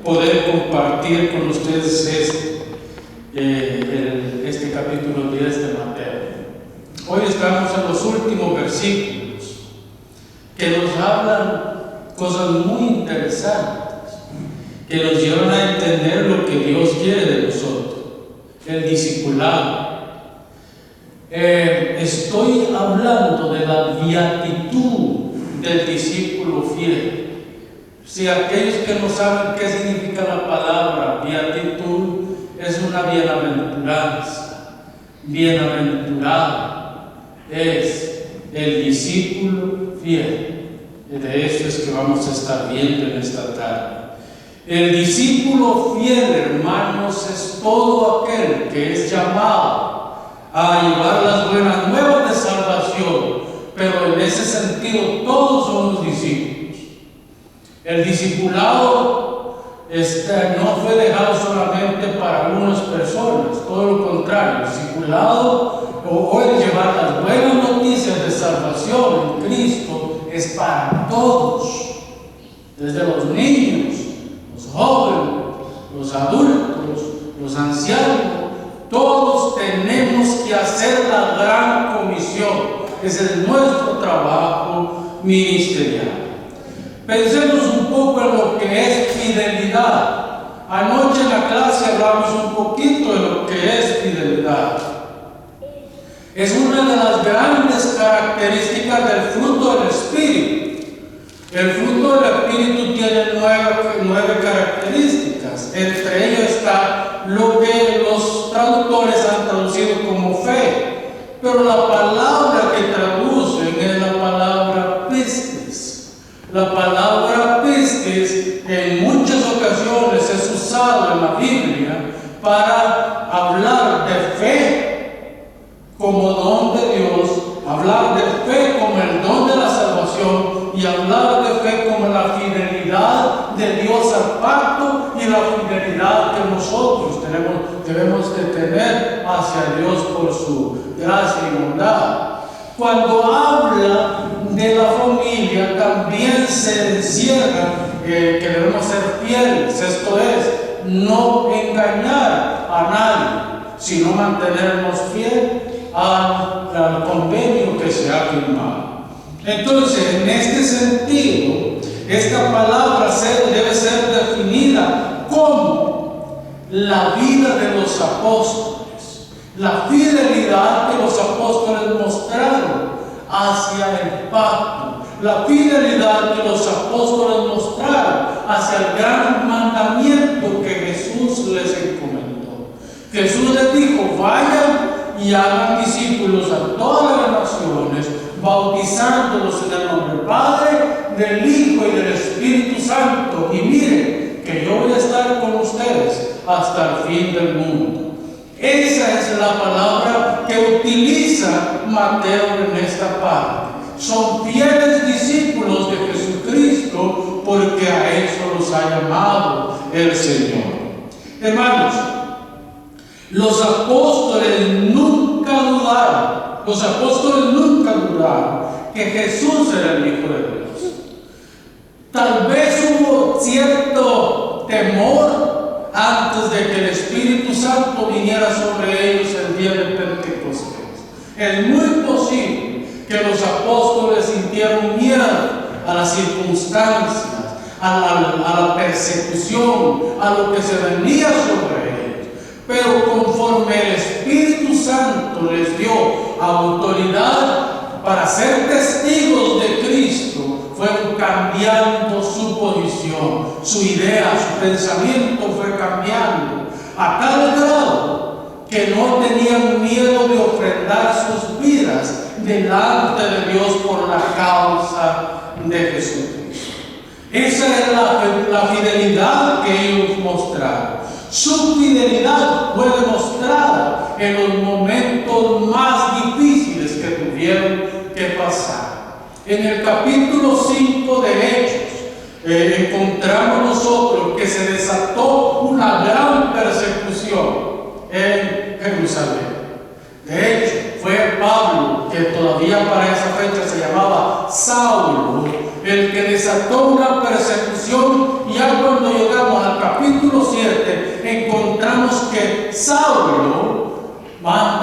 poder compartir con ustedes este capítulo 10 de Mateo. Hoy estamos en los últimos versículos que nos hablan cosas muy interesantes, que nos llevan a entender lo que Dios quiere de nosotros, el discipulado. Estoy hablando de la beatitud del discípulo fiel. Si aquellos que no saben qué significa la palabra beatitud, es una bienaventuranza. Bienaventurado es el discípulo fiel. De eso es que vamos a estar viendo en esta tarde. El discípulo fiel, hermanos, es todo aquel que es llamado a llevar las buenas nuevas de salvación, pero en ese sentido todos somos discípulos. El discipulado no fue dejado solamente para algunas personas, todo lo contrario. El discipulado o el llevar las buenas noticias de salvación en Cristo es para todos, desde los niños, los jóvenes, los adultos, los ancianos. Todos tenemos que hacer la gran comisión. Ese es nuestro trabajo ministerial. Pensemos un poco en lo que es fidelidad. Anoche en la clase hablamos un poquito de lo que es fidelidad. Es una de las grandes características del fruto del Espíritu. El fruto del Espíritu tiene nueve características. Entre ellas está lo que los traductores han traducido como fe. Pero la palabra que traducen es la palabra pistis. La palabra pistis en muchas ocasiones es usada en la Biblia para hablar de fe como don de Dios, hablar de fe como el don de la salvación y hablar de fe como la fidelidad de Dios al pacto y la fidelidad que nosotros debemos de tener hacia Dios por su gracia y bondad. Cuando habla de la familia también se encierra que debemos ser fieles, esto es, no engañar a nadie, sino mantenernos fieles al convenio que se ha firmado. Entonces, en este sentido, esta palabra debe ser definida como la vida de los apóstoles, la fidelidad que los apóstoles mostraron hacia el pacto, la fidelidad que los apóstoles mostraron hacia el gran mandamiento que Jesús les encomendó. Jesús les dijo: vayan y hagan discípulos a todas las naciones, bautizándolos en el nombre del Padre, del Hijo y del Espíritu Santo. Y miren que yo voy a estar con ustedes hasta el fin del mundo. Esa es la palabra que utiliza Mateo en esta parte. Son fieles discípulos de Jesucristo porque a eso los ha llamado el Señor. Hermanos, los apóstoles nunca dudaron que Jesús era el Hijo de Dios. Tal vez hubo cierto temor antes de que el Espíritu Santo viniera sobre ellos el día de Pentecostés. Es muy posible que los apóstoles sintieron miedo a las circunstancias, a la persecución, a lo que se venía sobre ellos. Pero conforme el Espíritu Santo les dio autoridad para ser testigos de Cristo, fueron cambiando su posición, su idea, su pensamiento fue cambiando a tal grado que no tenían miedo de ofrendar sus vidas delante de Dios por la causa de Jesucristo. Esa es la fidelidad que ellos mostraron. Su fidelidad fue demostrada en los momentos más difíciles que tuvieron que pasar. En el capítulo 5 de Hechos encontramos nosotros que se desató una gran persecución en Jerusalén. De hecho, fue Pablo, que todavía para esa fecha se llamaba Saulo, el que desató una persecución. Y ya cuando llegamos al capítulo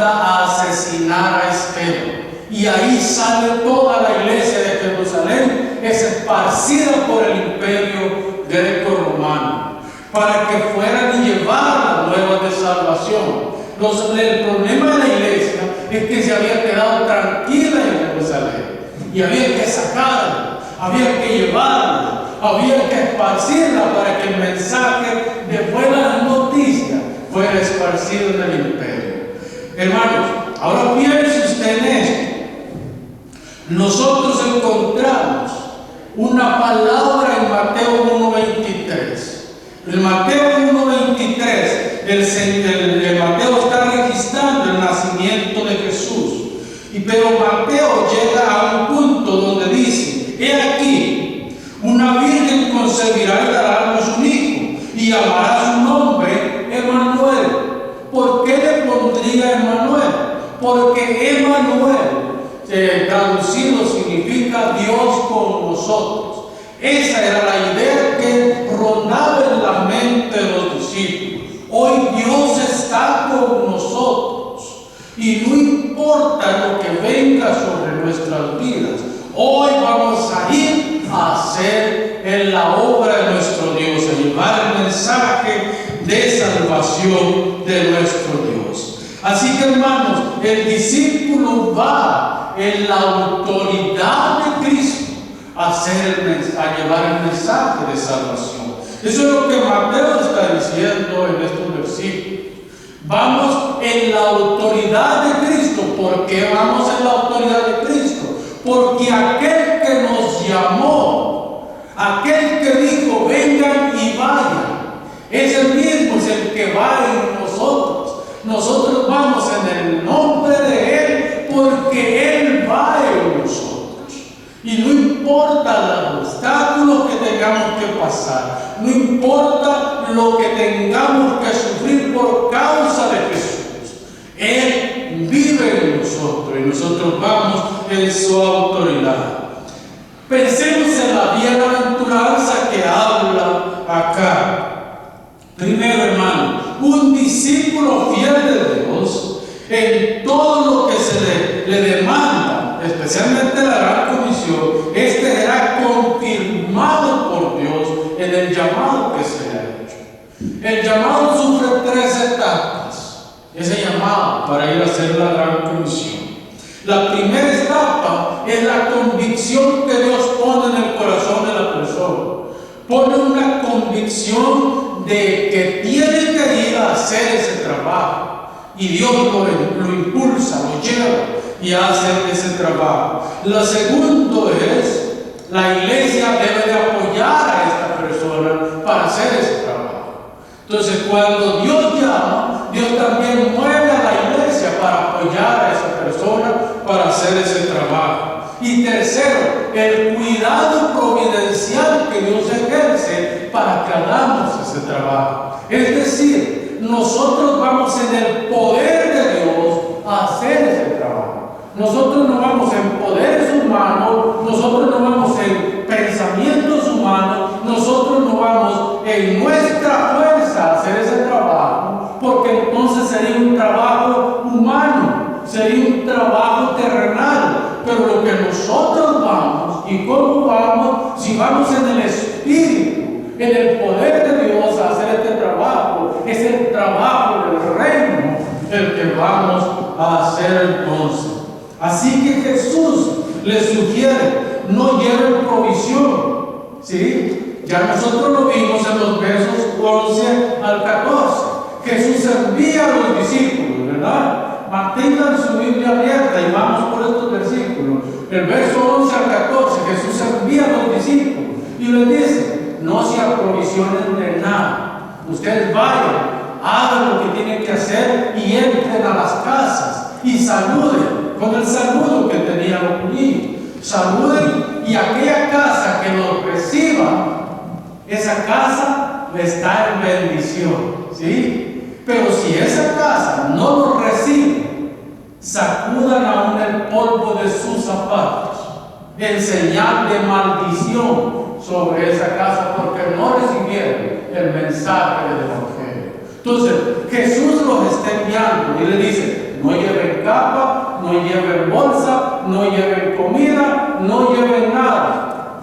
manda a asesinar a Esteban. Y ahí sale toda la iglesia de Jerusalén, es esparcida por el imperio greco-romano, para que fueran y llevaran las nuevas de salvación. El problema de la iglesia es que se había quedado tranquila en Jerusalén y había que sacarla, había que llevarla, había que esparcirla para que el mensaje de buenas noticias fuera esparcido en el imperio. Hermanos, ahora piense usted en esto. Nosotros encontramos una palabra en Mateo 1:23. En Mateo 1:23, el Mateo está registrando el nacimiento de Jesús. Pero Mateo llega a un punto donde dice: he aquí, una virgen concebirá y dará a luz un hijo, y llamará su nombre Emmanuel. ¿Por qué le pondría Emmanuel? Porque Emmanuel, traducido, significa Dios con nosotros. Esa era la idea que rondaba en la mente de los discípulos. Hoy Dios está con nosotros y no importa lo que venga sobre nuestras vidas. Hoy vamos a ir a hacer en la obra de nuestro Dios, a llevar el mensaje de salvación de nuestro Dios. Así que, hermanos, el discípulo va en la autoridad de Cristo a llevar el mensaje de salvación. Eso es lo que Mateo está diciendo en estos versículos. Vamos en la autoridad de Cristo. ¿Por qué vamos en la autoridad de Cristo? Porque aquel que nos llamó, aquel que dijo vengan y vayan, es el mismo, es el que va en nosotros. Nosotros vamos en el nombre de Él porque Él va en nosotros. Y no importa los obstáculos que tengamos que pasar, no importa lo que tengamos que sufrir por causa de Jesús, Él vive en nosotros y nosotros vamos en su autoridad. Pensemos en la bienaventuranza que habla acá. Primero, hermano, un discípulo fiel de Dios en todo lo que se le demanda, especialmente la gran comisión, este será confirmado por Dios en el llamado que se le ha hecho. El llamado sufre 3 etapas, ese llamado para ir a hacer la gran comisión. La primera etapa es la convicción que Dios pone en el corazón de la persona. Pone una convicción de que tiene que ir a hacer ese trabajo. Y Dios lo impulsa, lo lleva y hace ese trabajo. Lo segundo es, la iglesia debe de apoyar a esta persona para hacer ese trabajo. Entonces, cuando Dios llama, Dios también mueve a la iglesia para apoyar a esa persona para hacer ese trabajo. Y tercero, el cuidado providencial que Dios ejerce para que hagamos ese trabajo. Es decir, nosotros vamos en el poder de Dios a hacer ese trabajo. Nosotros no vamos en poderes humanos, nosotros no vamos en pensamientos humanos, nosotros no vamos en nuestra fuerza a hacer ese trabajo, porque entonces sería un trabajo humano, sería un trabajo terrenal. Pero lo que nosotros vamos y cómo vamos, si vamos en el Espíritu, en el poder de Dios a hacer este trabajo, es el trabajo del reino el que vamos a hacer entonces. Así que Jesús le sugiere, no lleven provisión, ¿sí? Ya nosotros lo vimos en los versos 11 al 14. Jesús envía a los discípulos, ¿verdad? Mantengan su Biblia abierta y vamos por estos versículos. El verso 11 al 14, Jesús envía a los discípulos y les dice: no se aprovisionen de nada. Ustedes vayan, hagan lo que tienen que hacer y entren a las casas y saluden con el saludo que tenían los judíos. Saluden y aquella casa que los reciba, esa casa está en bendición, ¿sí? Pero si esa casa no los recibe, sacudan aún el polvo de sus zapatos en señal de maldición sobre esa casa, porque no recibieron el mensaje del Evangelio. Entonces Jesús los está enviando y le dice: No lleven capa, no lleven bolsa, no lleven comida, no lleven nada.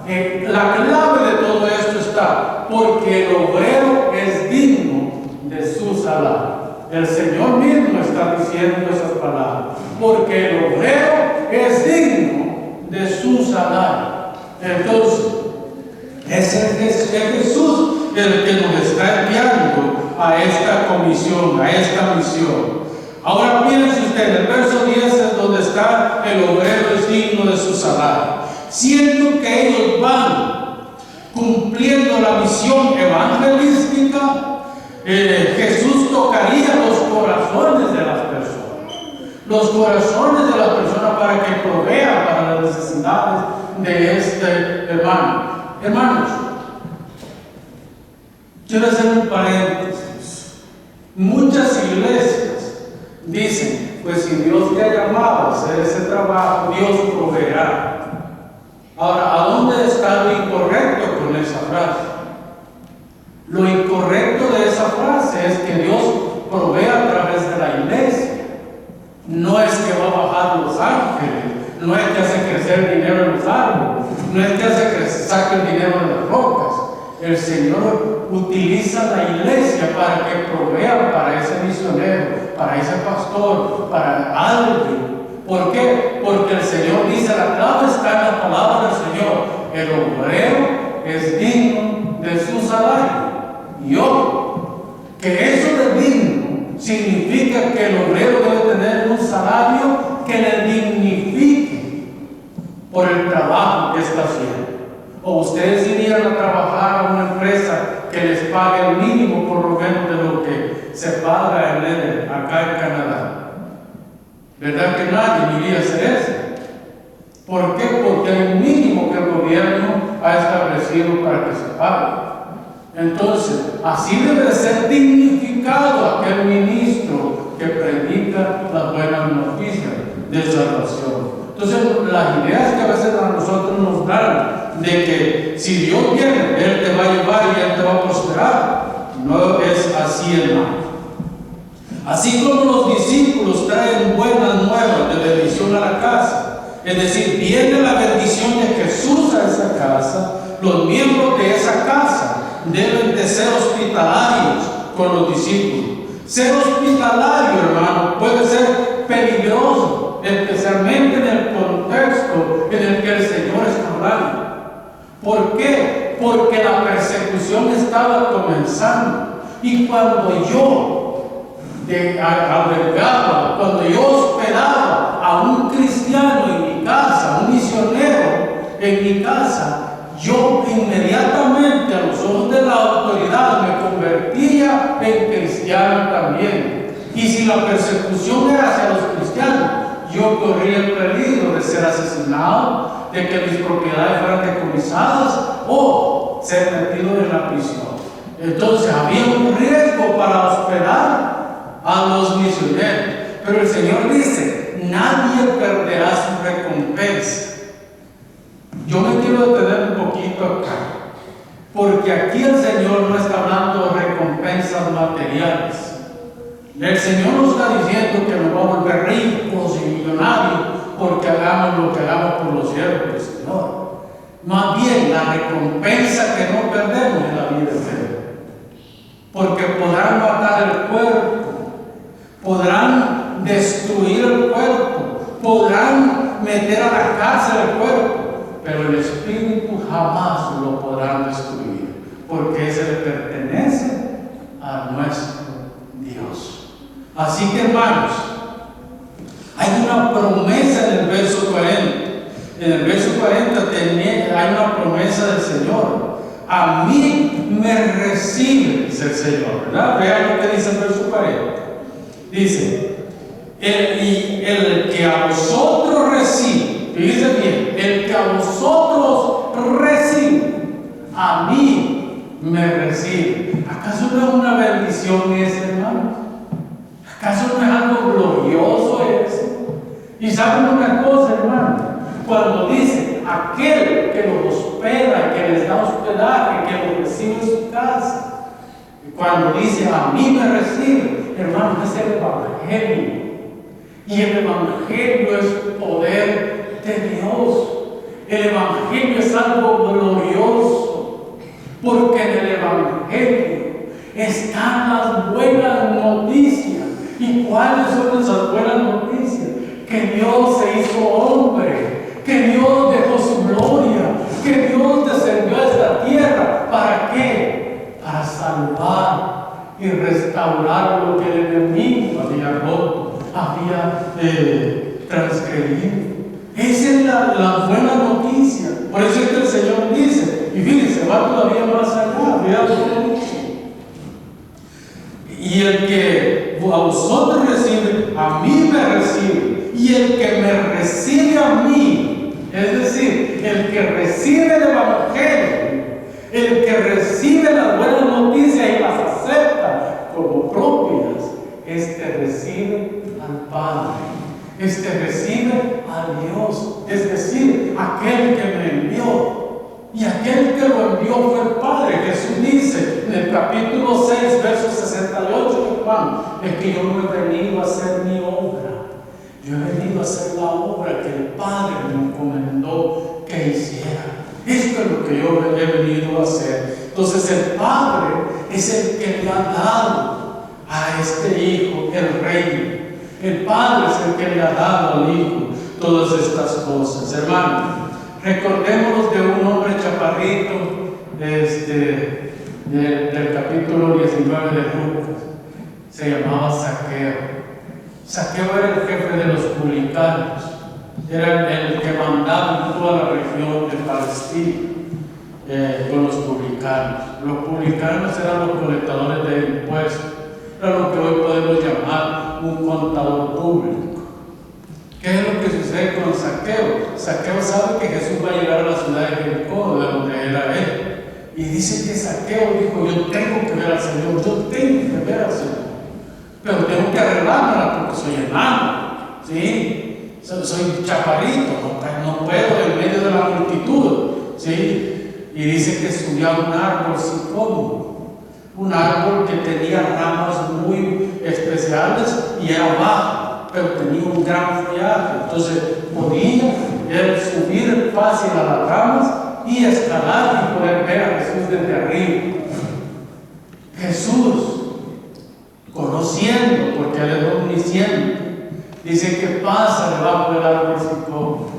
La clave de todo esto está, porque el obrero es digno de su salario. El Señor mismo está diciendo esas palabras, porque el obrero es digno de su salario. Entonces, es Jesús el que nos está enviando a esta comisión, a esta misión. Ahora piense usted, en el verso 10 es donde está el obrero es digno de su salario. Siendo que ellos van cumpliendo la misión evangelística, Jesús tocaría los corazones de las personas. Los corazones de las personas para que provean para las necesidades de este hermano. Hermanos, quiero hacer un paréntesis. Muchas iglesias dicen, pues si Dios te ha llamado a hacer ese trabajo, Dios proveerá. Ahora, ¿a dónde está lo incorrecto con esa frase? Lo incorrecto de esa frase es que Dios provee a través de la iglesia. No es que va a bajar los ángeles, no es que hace crecer dinero en los árboles, no es que hace que se saque el dinero de las rocas. El Señor utiliza la iglesia para que provea para ese misionero, para ese pastor, para alguien. ¿Por qué? Porque el Señor dice, la clave está en la palabra del Señor. El obrero es digno de su salario. Y ojo, que eso de digno significa que el obrero debe tener un salario que le dignifique por el trabajo que está haciendo. O ustedes irían a trabajar a una empresa que les pague el mínimo por lo menos de lo que se paga en él acá en Canadá. ¿Verdad que nadie iría a hacer eso? ¿Por qué? Porque hay un mínimo que el gobierno ha establecido para que se pague. Entonces, así debe ser dignificado aquel ministro que predica las buenas noticias de salvación. Entonces, las ideas que a veces a nosotros nos dan de que si Dios viene, Él te va a llevar y Él te va a prosperar, no es así, hermano. Así como los discípulos traen buenas nuevas de bendición a la casa, es decir, viene la bendición de Jesús a esa casa, los miembros de esa casa deben de ser hospitalarios con los discípulos. Ser hospitalario, hermano, puede ser peligroso, especialmente en el contexto en el que el Señor está hablando. ¿Por qué? Porque la persecución estaba comenzando. Y cuando yo albergaba, cuando yo hospedaba a un cristiano en mi casa, un misionero en mi casa, yo inmediatamente a los ojos de la autoridad me convertía en cristiano también. Y si la persecución era hacia los cristianos, yo corría el peligro de ser asesinado, de que mis propiedades fueran decomisadas o ser metido en la prisión. Entonces había un riesgo para hospedar a los misioneros. Pero el Señor dice, nadie perderá su recompensa. Yo me quiero detener un poquito acá, porque aquí el Señor no está hablando de recompensas materiales. El Señor nos está diciendo que nos va a volver ricos y millonarios porque hagamos lo que hagamos por los siervos del Señor. Más bien, la recompensa que no perdemos es la vida eterna. Porque podrán matar el cuerpo, podrán destruir el cuerpo, podrán meter a la cárcel el cuerpo, pero el espíritu jamás lo podrán destruir, porque ese le pertenece a nuestro Dios. Así que, hermanos, hay una promesa en el verso 40. En el verso 40 hay una promesa del Señor. A mí me recibe, dice el Señor, ¿verdad? Vean lo que dice el verso 40. Dice, el que a vosotros recibe, fíjense bien, el que a vosotros recibe, a mí me recibe. ¿Acaso no es una bendición ese, hermano? ¿Acaso no es algo glorioso eso? Y saben una cosa, hermano, cuando dice aquel que los hospeda, que les da hospedaje, que los recibe en su casa, cuando dice a mí me recibe, hermano, es el evangelio. Y el Evangelio es poder de Dios. El Evangelio es algo glorioso, porque en el Evangelio están las buenas noticias. ¿Y cuáles son esas buenas noticias? Que Dios se hizo hombre, que Dios dejó su gloria, que Dios descendió a esta tierra. ¿Para qué? Para salvar y restaurar lo que el enemigo había roto, había transgredido. Esa es la buena noticia. Por eso es que el Señor dice, y fíjense, va todavía más allá, y el que a vosotros recibe, a mí me recibe, y el que me recibe a mí, es decir, el que recibe el Evangelio, el que recibe las buenas noticias y las acepta como propias, este recibe al Padre, este recibe a Dios, es decir, aquel que me envió. Y aquel que lo envió fue el Padre. Jesús dice en el capítulo 6, verso 68 de Juan, es que yo no he venido a hacer mi obra, yo he venido a hacer la obra que el Padre me encomendó que hiciera. Esto es lo que yo he venido a hacer. Entonces el Padre es el que le ha dado a este Hijo el reino. El Padre es el que le ha dado al Hijo todas estas cosas. Hermanos, recordémonos de un hombre chaparrito del capítulo 19 de Lucas. Se llamaba Zaqueo. Zaqueo era el jefe de los publicanos. Era el que mandaba en toda la región de Palestina con los publicanos. Los publicanos eran los colectadores de impuestos. Era lo que hoy podemos llamar un contador público. ¿Qué es lo que sucede con Zaqueo? Zaqueo sabe que Jesús va a llegar a la ciudad de Jericó, de donde era él. Y dice que Zaqueo dijo, yo tengo que ver al Señor, yo tengo que ver al Señor. Pero tengo que arreglármela porque soy enano, ¿sí? Soy chaparrito, no puedo en medio de la multitud, ¿sí? Y dice que subió a un árbol sicómoro, un árbol que tenía ramas muy especiales y era bajo, pero tenía un gran follaje. Entonces podía él subir fácil a las ramas y escalar y poder ver a Jesús desde arriba. Jesús, conociendo, porque él es omnisciente, dice que pasa debajo del árbol sicómoro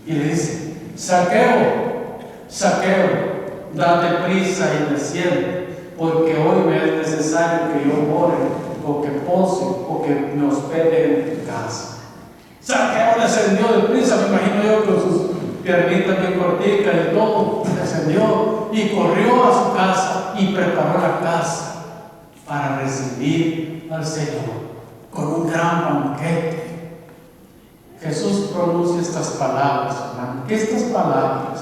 y le dice, Zaqueo, Zaqueo, date prisa y desciende, porque hoy me es necesario que yo more, o que pose, o que me hospede en tu casa. Zaqueo descendió de prisa, me imagino yo, con sus piernitas bien corticas y todo, descendió y corrió a su casa y preparó la casa para recibir al Señor con un gran banquete. Jesús pronuncia estas palabras, hermano, que estas palabras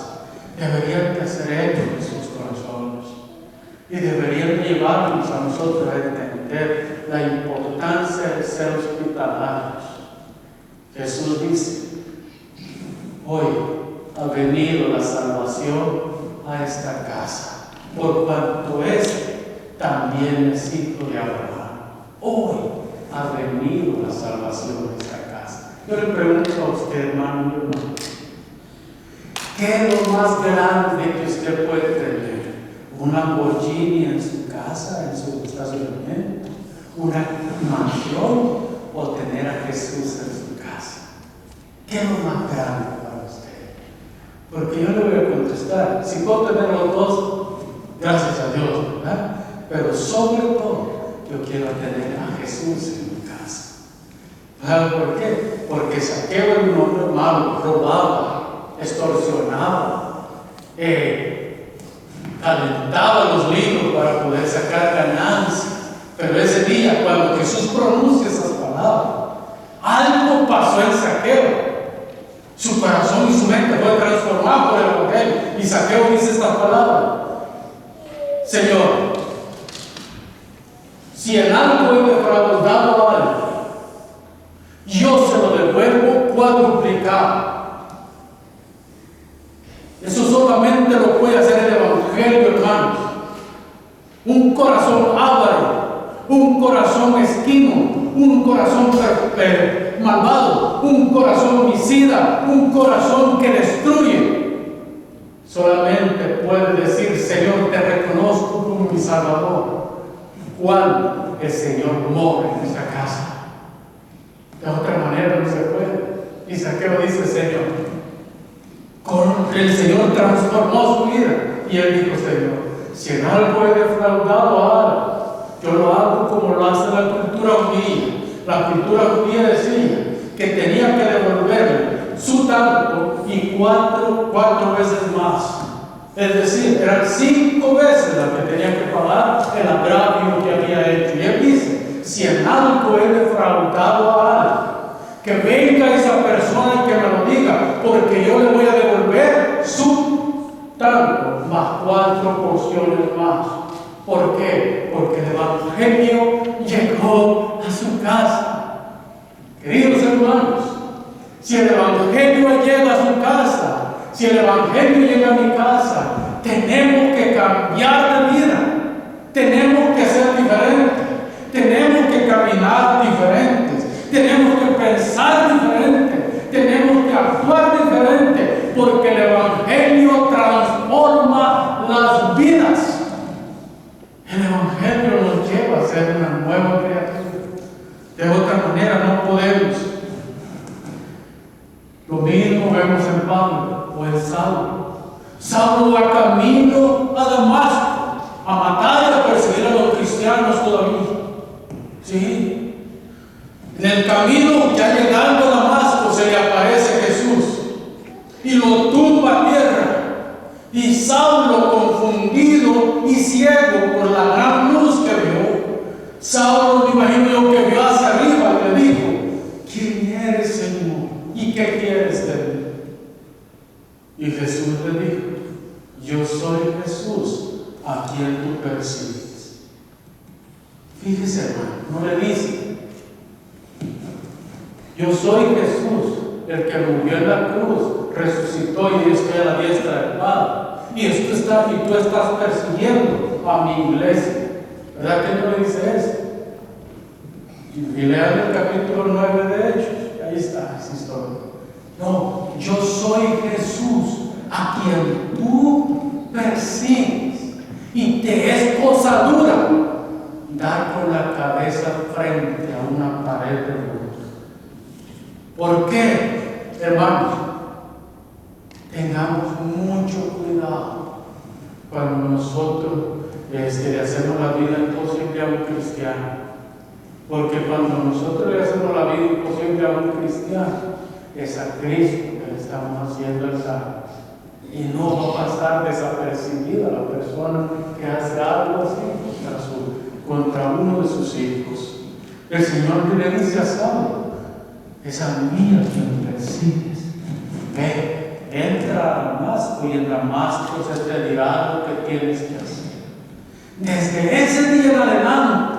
deberían de hacer eco en sus corazones y deberían llevarnos a nosotros a entender la importancia de ser hospitalarios. Jesús dice, hoy ha venido la salvación a esta casa, por cuanto también es hijo de Abraham. Hoy ha venido la salvación a esta casa. Yo le pregunto a usted, hermano, ¿qué es lo más grande que usted puede tener? ¿Un Lamborghini en su casa, en su estacionamiento? ¿Una mansión? ¿O tener a Jesús en su casa? ¿Qué es lo más grande para usted? Porque yo le voy a contestar, si puedo tener los dos, gracias a Dios, ¿verdad? Pero sobre todo, yo quiero tener a Jesús en mi casa. ¿Sabe por qué? Porque Zaqueo era un hombre malo, robaba, extorsionaba, calentaba los libros para poder sacar ganancias. Pero ese día, cuando Jesús pronuncia esas palabras, algo pasó en Zaqueo. Su corazón y su mente fue transformado por el Evangelio. Y Zaqueo dice estas palabras: Señor, si en algo he defraudado a alguien, yo se lo devuelvo cuadruplicado. Eso solamente lo puede hacer el Evangelio, hermanos. Un corazón avaro, un corazón mezquino, un corazón malvado, un corazón homicida, un corazón que destruye. Solamente puede decir: Señor, te reconozco como mi Salvador, cuando el Señor mora en esa casa. De otra manera no se puede. Y Zaqueo dice: Señor, el Señor transformó su vida. Y él dijo: Señor, si en algo he defraudado a alguien, yo lo hago como lo hace la cultura judía. La cultura judía decía que tenía que devolverle su tanto y cuatro veces más. Es decir, eran 5 veces la que tenía que pagar el agravio que había hecho. Y él dice: si en algo he defraudado a alguien, que venga esa persona y que me lo diga, porque yo le voy a devolver su tanto más 4 porciones más. ¿Por qué? Porque el Evangelio llegó a su casa. Queridos hermanos, si el Evangelio llega a su casa, si el Evangelio llega a mi casa, tenemos que cambiar de vida, tenemos que ser diferentes, tenemos que caminar diferentes, tenemos que pensar diferente, tenemos que actuar diferente, porque el Evangelio transforma las vidas. El Evangelio nos lleva a ser una nueva criatura. De otra manera no podemos. Lo mismo vemos en Pablo o en Saulo. Saulo va camino a Damasco a matar y a perseguir a los cristianos todavía. Sí. En el camino, ya llegando a Damasco, se le aparece Jesús y lo tumba a tierra. Y Saulo, confundido y ciego por la gran luz que vio, Saulo, me imagino yo, que vio hacia arriba y le dijo: ¿quién eres, Señor? ¿Y qué quieres de mí? Y Jesús le dijo: yo soy Jesús a quien tú persigues. Fíjese, hermano, no le dice: yo soy Jesús, el que murió en la cruz, resucitó y estoy a la diestra del Padre. Y tú estás persiguiendo a mi iglesia. ¿Verdad que no le dice eso? Y lean el capítulo 9 de Hechos. Ahí está esa historia. No, yo soy Jesús a quien tú persigues. Y te es cosa dura dar con la cabeza frente a una pared de luz. ¿Por qué, hermanos? Tengamos mucho cuidado cuando nosotros le hacemos la vida imposible a un cristiano. Porque cuando nosotros le hacemos la vida imposible a un cristiano, es a Cristo que le estamos haciendo el daño. Y no va a pasar desapercibida la persona que hace algo así contra uno de sus hijos. El Señor le dice a Saulo: es a mí a quien persigues. Ve, entra a Damasco y en Damasco se te dirá lo que tienes que hacer. Desde ese día en adelante,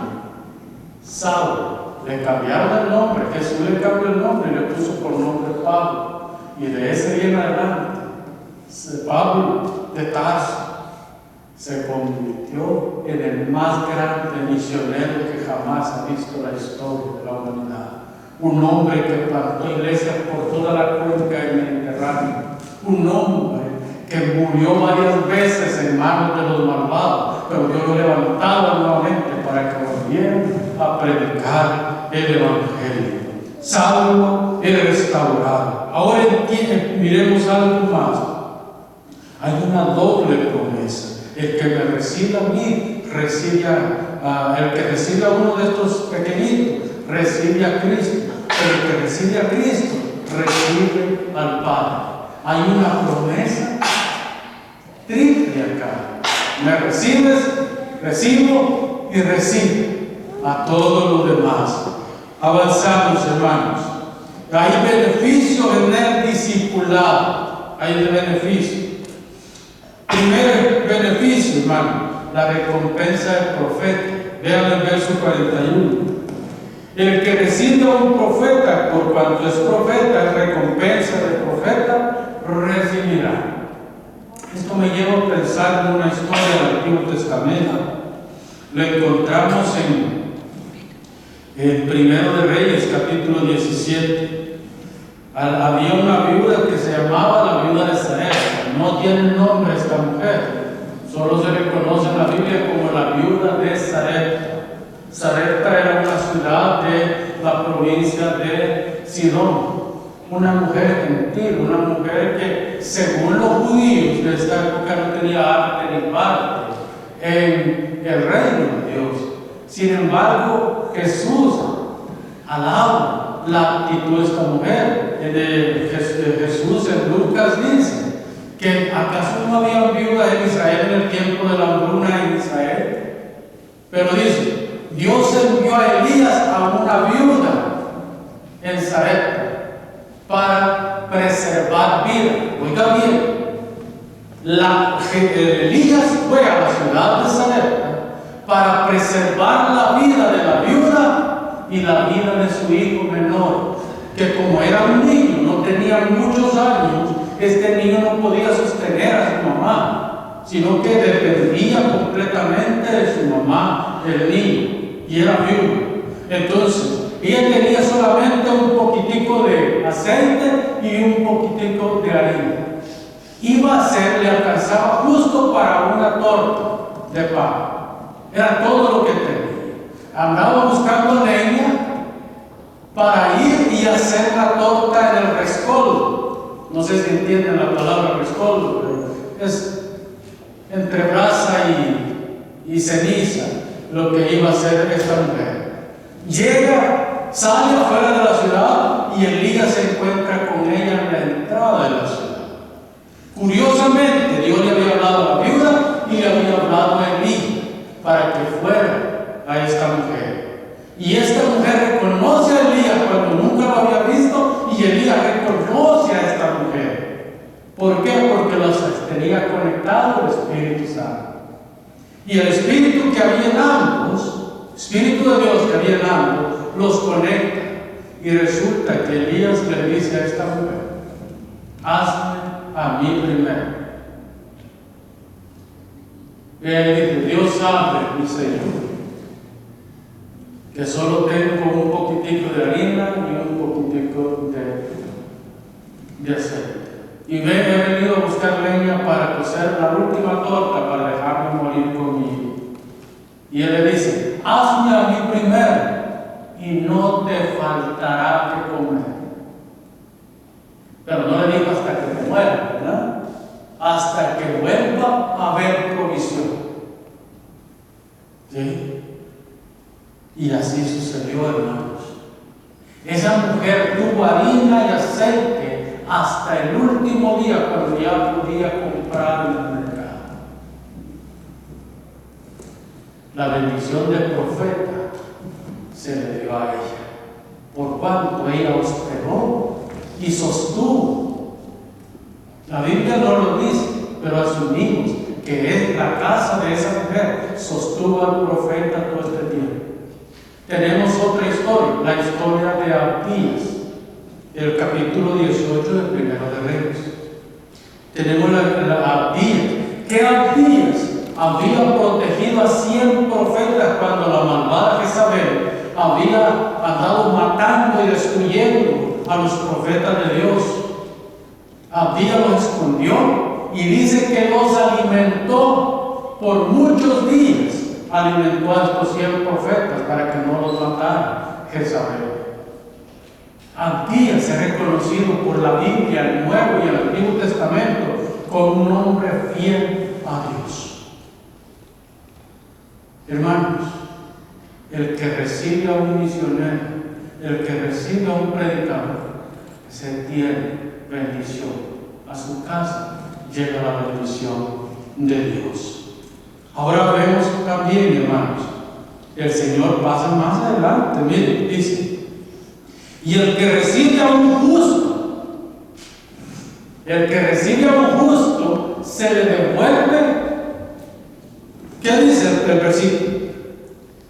Saulo le cambiaron el nombre. Jesús le cambió el nombre y le puso por nombre Pablo. Y de ese día en adelante, Pablo de Tarso se convirtió en el más grande misionero que jamás ha visto la historia de la humanidad. Un hombre que plantó iglesias por toda la cuenca del Mediterráneo. Un hombre que murió varias veces en manos de los malvados, pero Dios lo levantaba nuevamente para que volvieran a predicar el Evangelio. Saulo es restaurado. Ahora miremos algo más. Hay una doble promesa. El que me reciba a mí, el que recibe a uno de estos pequeñitos, recibe a Cristo. Pero el que recibe a Cristo, recibe al Padre. Hay una promesa triple acá. Me recibes, recibo y recibo a todos los demás. Avanzamos, hermanos. Hay beneficios en el discipulado. Hay beneficios. Primer beneficio, hermano, la recompensa del profeta. Vean el verso 41. El que reciba a un profeta, por cuanto es profeta, recompensa del profeta recibirá. Esto me lleva a pensar en una historia del Antiguo Testamento. Lo encontramos en En Primero de Reyes, capítulo 17, había una viuda que se llamaba la viuda de Sarepta. No tiene nombre esta mujer, solo se le conoce en la Biblia como la viuda de Sarepta. Sarepta era una ciudad de la provincia de Sidón. Una mujer gentil, una mujer que, según los judíos de esta época, no tenía arte ni parte en el reino de Dios. Sin embargo, Jesús alaba la actitud de esta mujer. Jesús en Lucas dice que acaso no había viuda en Israel en el tiempo de la hambruna en Israel. Pero dice, Dios envió a Elías a una viuda en Sarepta para preservar vida. Oiga bien, Elías fue a la ciudad de Sarepta para preservar la vida de la viuda y la vida de su hijo menor, que como era un niño, no tenía muchos años, este niño no podía sostener a su mamá, sino que dependía completamente de su mamá, el niño, y era viuda. Entonces, ella tenía solamente un poquitico de aceite y un poquitico de harina. Le alcanzaba justo para una torta de pan. Era todo lo que tenía. Andaba buscando leña para ir y hacer la torta en el rescoldo. No sé si entienden la palabra rescoldo, pero es entre brasa y ceniza lo que iba a hacer esta mujer. Sale afuera de la ciudad y Elías se encuentra con ella en la entrada de la ciudad. Curiosamente, Dios le había hablado a la viuda y le había hablado a Elías para que fuera a esta mujer. Y esta mujer reconoce a Elías cuando nunca lo había visto, y Elías reconoce a esta mujer. ¿Por qué? Porque los tenía conectados el Espíritu Santo. Y el Espíritu que había en ambos, Espíritu de Dios que había en ambos, los conecta. Y resulta que Elías le dice a esta mujer: hazme a mí primero. Y él dice: Dios sabe, mi Señor, que solo tengo un poquitico de harina y un poquitico de aceite. Y he venido a buscar leña para cocer la última torta para dejarme morir conmigo. Y él le dice: hazme a mí primero y no te faltará que comer. Pero no le digo hasta que me muera, ¿verdad? Hasta que vuelva a haber provisión. ¿Sí? Y así sucedió, hermanos. Esa mujer tuvo harina y aceite hasta el último día, cuando ya podía comprar en el mercado. La bendición del profeta se le dio a ella, por cuanto ella hospedó y sostuvo. La Biblia no lo dice, pero asumimos que es la casa de esa mujer sostuvo al profeta todo este tiempo. Tenemos otra historia, la historia de Abdías, el capítulo 18 del Primero de Reyes. Tenemos la Abdías, que Abdías había protegido a 100 profetas cuando la malvada Jezabel había andado matando y destruyendo a los profetas de Dios. Abdías los escondió y dice que los alimentó por muchos días. Alimentó a estos 100 profetas para que no los matara Jezabel. Abdías es reconocido por la Biblia, el Nuevo y el Antiguo Testamento, como un hombre fiel a Dios. Hermanos, el que recibe a un misionero, el que recibe a un predicador, se tiene bendición. A su casa llega la bendición de Dios. Ahora vemos también, hermanos, el Señor pasa más adelante. Miren, dice: y el que recibe a un justo, se le devuelve. ¿Qué dice el versículo?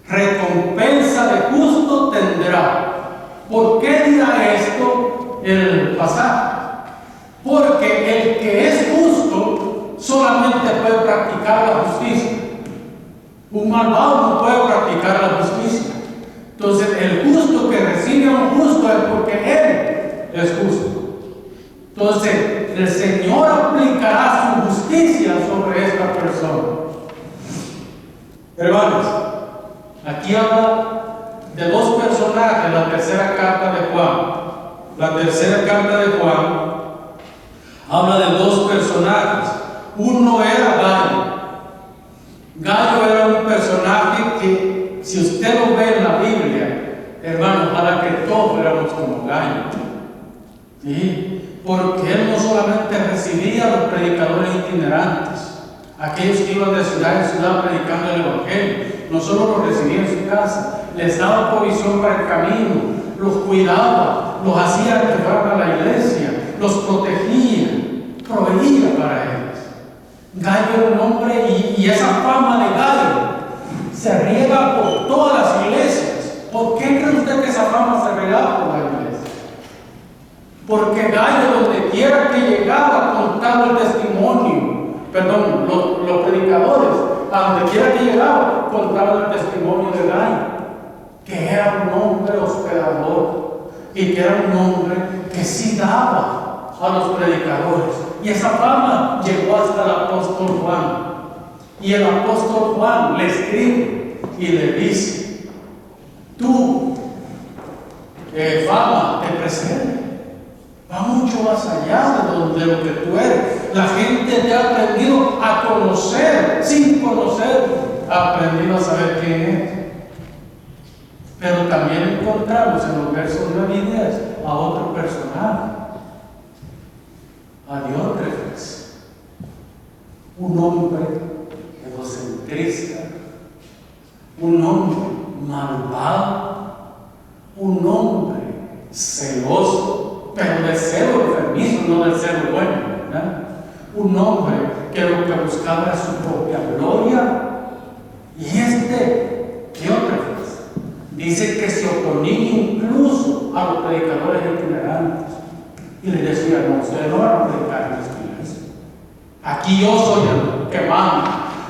Recompensa de justo tendrá. ¿Por qué dirá esto el pasaje? Porque el que es justo solamente puede practicar la justicia. Un malvado no puede practicar la justicia. Entonces, el justo es porque Él es justo. Entonces, el Señor aplicará su justicia sobre esta persona. Hermanos, aquí habla de dos personajes, la tercera carta de Juan. La tercera carta de Juan habla de dos personajes. Uno era Gallo. Gallo era un personaje que, si usted lo ve en la Biblia, hermano, ojalá que todos fuéramos como Gallo. ¿Sí? Porque él no solamente recibía a los predicadores itinerantes, aquellos que iban de ciudad en ciudad predicando el Evangelio, no solo los recibía en su casa, les daba provisión para el camino, los cuidaba, los hacía que fueran a la iglesia, los protegía, proveía para ellos. Gallo era un hombre, y esa fama de Gallo se riega por todas las iglesias. ¿Por qué cree usted que esa fama se riega por la iglesia? Porque Gallo, donde quiera que llegaba, contaba el testimonio. Perdón, los predicadores, a donde quiera que llegaba, contaban el testimonio de Gallo, que era un hombre hospedador y que era un hombre que sí daba a los predicadores. Y esa fama llegó hasta el apóstol Juan. Y el apóstol Juan le escribe y le dice: tú, fama, te presenta. Va mucho más allá de lo que tú eres. La gente te ha aprendido a conocer, sin conocer, ha aprendido a saber quién es. Pero también encontramos en los versos 9 y 10 a otro personaje, a Diótrefes, un hombre egocentrista, un hombre malvado, un hombre celoso, pero de celo enfermizo, no del celo bueno, ¿verdad? Un hombre que lo que buscaba era su propia gloria. Y Diótrefes dice que se oponía incluso a los predicadores itinerantes y le decía: no, ustedes no van a predicar en esta iglesia. Aquí yo soy el que manda,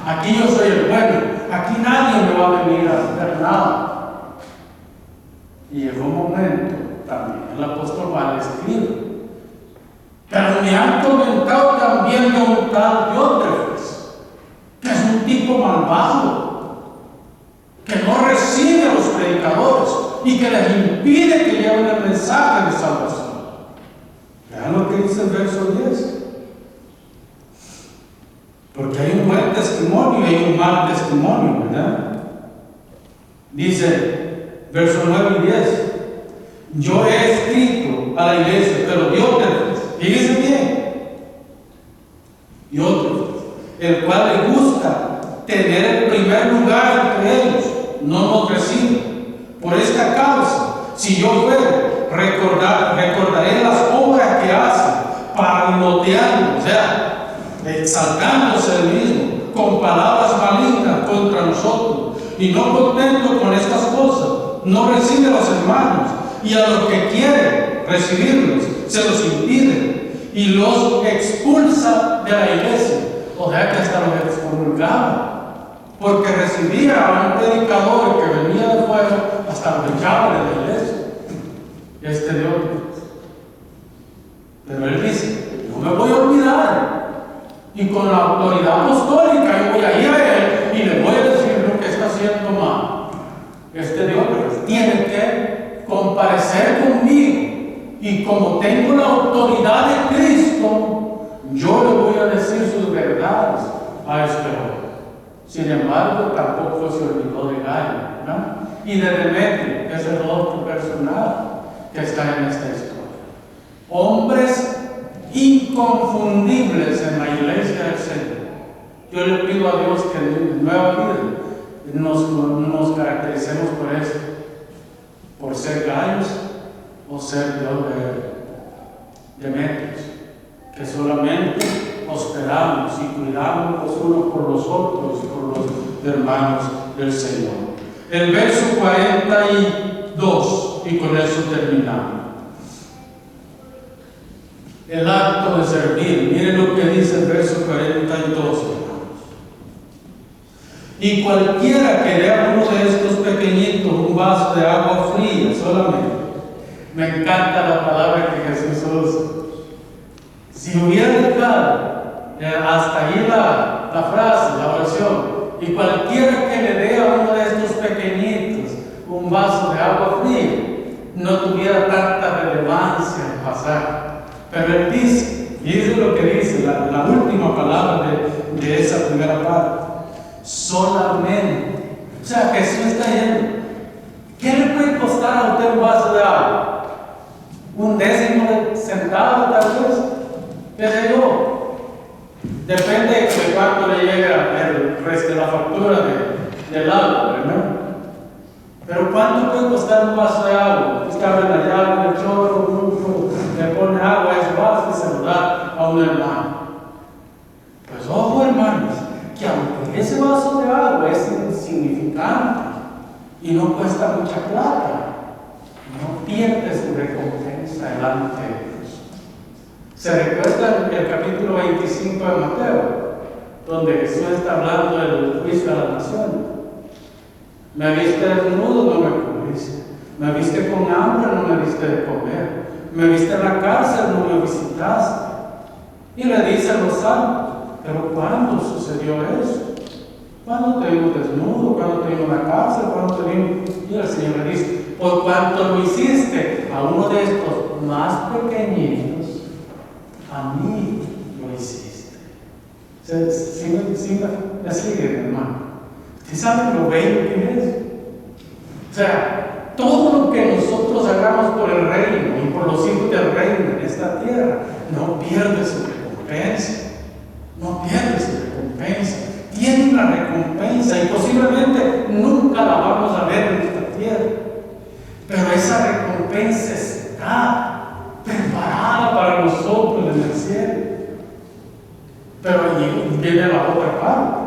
aquí yo soy el bueno, aquí nadie me va a venir a hacer nada. Y llegó un momento, también el apóstol Juan le escribe: pero me han comentado también de un tal Diótrefes, que es un tipo malvado, que no recibe a los predicadores y que les impide que lleven el mensaje de salvación. Vean lo que dice el verso 10. Porque hay un buen testimonio y hay un mal testimonio, ¿verdad? Dice, verso 9 y 10. Yo he escrito a la iglesia, pero Diótrefes, fíjense bien, Diótrefes, el cual le gusta tener el primer lugar entre ellos, no nos recibe. Por esta causa, si yo fuera, recordaré las obras que hace, parloteando, o sea, exaltándose él mismo, con palabras malignas contra nosotros. Y no contento con estas cosas, no recibe a los hermanos, y a los que quieren recibirlos, se los impide y los expulsa de la iglesia. O sea que hasta los excomulgaba, porque recibía a un predicador que venía de fuera, hasta los echaba de la iglesia. Diótrefes. Pero él dice: no me voy a olvidar, y con la autoridad apostólica yo voy a ir a él y le voy a decir lo que está haciendo mal. Diótrefes tiene que comparecer conmigo, y como tengo la autoridad de Cristo, yo le voy a decir sus verdades a este hombre. Sin embargo, tampoco se olvidó de Gallo, ¿no? Y de Demetrio, que es el otro personaje que está en esta historia. Hombres inconfundibles en la iglesia del Señor. Yo le pido a Dios que en nueva vida nos caractericemos por eso, por ser Gallos o ser Demetrios, que solamente hospedamos y cuidamos los unos por los otros y por los hermanos del Señor. El verso 42, y con eso terminamos. El acto de servir. Miren lo que dice el verso 42, hermanos. Y cualquiera que dé a uno de estos pequeñitos un vaso de agua fría solamente, Me encanta la palabra que Jesús usa. Si hubiera dejado hasta ahí la frase, la oración, y cualquiera que le dé a uno de estos pequeñitos un vaso de agua fría, no tuviera tanta relevancia el pasaje. Pero él dice, y eso es lo que dice, la última palabra de esa primera parte, solamente. O sea, Jesús está diciendo, ¿qué le puede costar a usted un vaso de agua? ¿Un décimo de centavo tal vez? ¿Qué sé yo? Depende de cuánto le llega el resto de la factura del agua, ¿verdad? Pero ¿cuánto puede costar un vaso de agua? Usted abre la llave, el chorro, le pone agua a ese vaso y se lo da a un hermano. Pues ojo, hermanos, que aunque ese vaso de agua es insignificante y no cuesta mucha plata, no pierde su recompensa delante de Dios. ¿Se recuerda el capítulo 25 de Mateo, donde Jesús está hablando del juicio a la nación? Me viste desnudo, no me cubriste. Me viste con hambre, no me diste de comer. Me viste en la cárcel, no me visitaste. Y le dice a los santos, pero ¿cuándo sucedió eso? ¿Cuándo te vimos desnudo? ¿Cuándo te vimos en la cárcel? ¿Cuándo te vimos? Y el Señor le dice, por cuanto lo hiciste a uno de estos más pequeñitos, a mí lo hiciste. ¿Sí me sigue, hermano? ¿Usted sabe lo bello que es? O sea, todo lo que nosotros hagamos por el reino y por los hijos del reino en esta tierra, no pierde su recompensa. No pierde su recompensa. Tiene una recompensa y posiblemente nunca la vamos a ver en esta tierra. Pero esa recompensa está preparada para nosotros en el cielo. Pero allí viene la otra parte.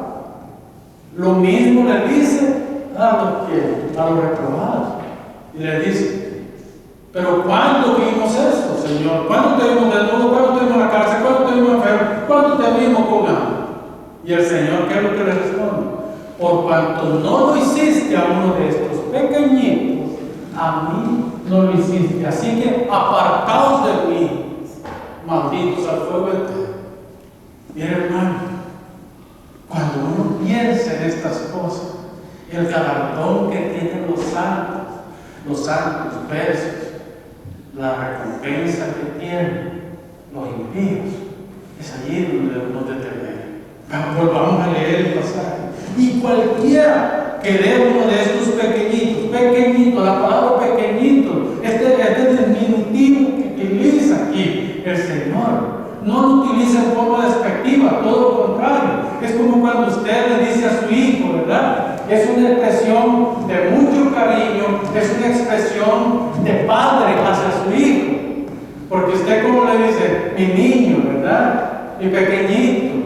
Lo mismo le dice a los reprobados. Y le dice, pero ¿cuándo vimos esto, Señor? ¿Cuándo te vimos desnudo? ¿Cuándo te vimos en la cárcel? ¿Cuándo te vimos enfermo? ¿Cuándo te vimos con hambre? Y el Señor, ¿qué es lo que le responde? Por cuanto no lo hiciste a uno de estos pequeñitos, a mí no lo hiciste. Así que apartaos de mí, malditos al fuego eterno. Mira, hermano, cuando uno piensa en estas cosas, el galardón que tienen los santos versos, la recompensa que tienen los impíos, es allí donde nos detenemos. Volvamos a leer el pasaje. Y cualquiera que dé uno de estos pequeñitos, la palabra pequeñito, este es el diminutivo que utiliza aquí el Señor. No lo utiliza en forma despectiva, todo lo contrario. Es como cuando usted le dice a su hijo, ¿verdad? Es una expresión de mucho cariño, es una expresión de padre hacia su hijo. Porque usted, como le dice, mi niño, ¿verdad? Mi pequeñito.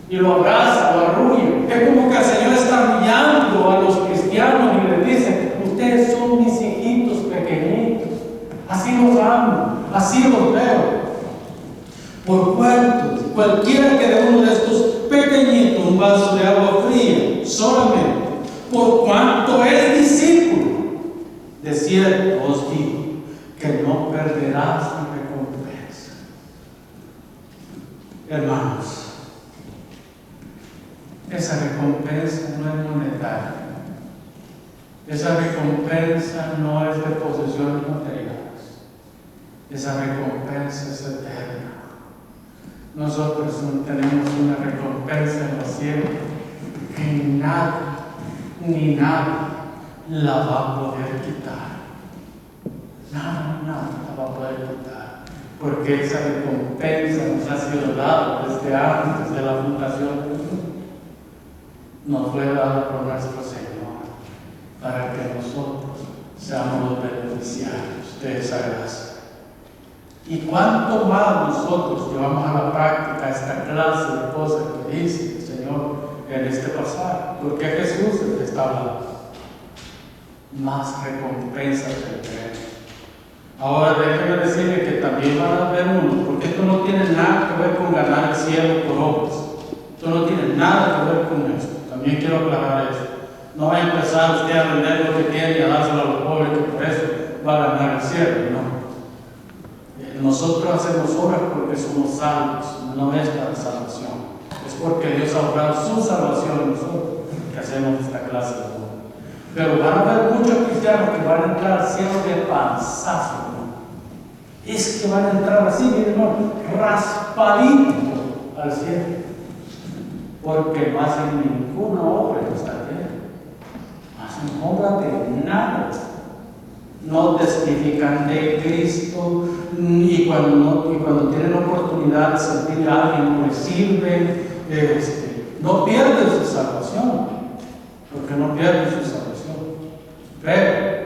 Y lo abraza, lo arrulla. Es como que el Señor está guiando a los cristianos y les dice, ustedes son mis hijitos pequeñitos. Así los amo, así los veo. Por cuanto, cualquiera que de uno de estos pequeñitos un vaso de agua fría, solamente, por cuanto es discípulo, de cierto os digo, que no perderás su recompensa. Hermanos, esa recompensa no es monetaria. Esa recompensa no es de posesiones materiales. Esa recompensa es eterna. Nosotros tenemos una recompensa en los cielos que nada, ni nada la va a poder quitar. Nada la va a poder quitar. Porque esa recompensa nos ha sido dada desde antes de la fundación del mundo. Nos fue dada por nuestro Señor para que nosotros seamos los beneficiarios de esa gracia. Y cuánto más nosotros llevamos a la práctica esta clase de cosas que dice el Señor en este pasaje, porque Jesús es el que está hablando. Más recompensas tendremos. Ahora déjeme decirle que también van a haber unos, porque esto no tiene nada que ver con ganar el cielo por obras. Esto no tiene nada que ver con esto. También quiero aclarar eso. No va a empezar usted a vender lo que tiene y a dárselo a los pobres, que por eso va a ganar el cielo, no. Nosotros hacemos obras porque somos salvos, no es para salvación. Es porque Dios ha obrado su salvación en nosotros que hacemos esta clase de obra. Pero van a haber muchos cristianos que van a entrar al cielo de panzazo, ¿no? Es que van a entrar así, miren, hermano, raspadito al cielo. Porque no hacen ninguna obra en esta tierra. No hacen obra de nada. No testifican de Cristo, y cuando tienen oportunidad de servir a alguien, pues sirven, no pierden su salvación, porque no pierden su salvación, pero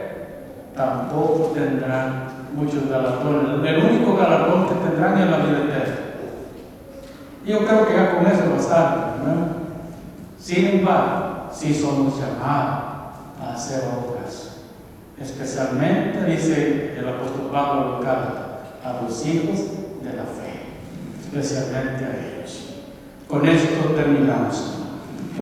tampoco tendrán muchos galardones. El único galardón que tendrán es la vida eterna. Yo creo que ya con eso es bastante, ¿no? Sin embargo, sí somos llamados a hacer obras. Especialmente, dice el apóstol Pablo en carta, a los hijos de la fe, especialmente a ellos. Con esto terminamos.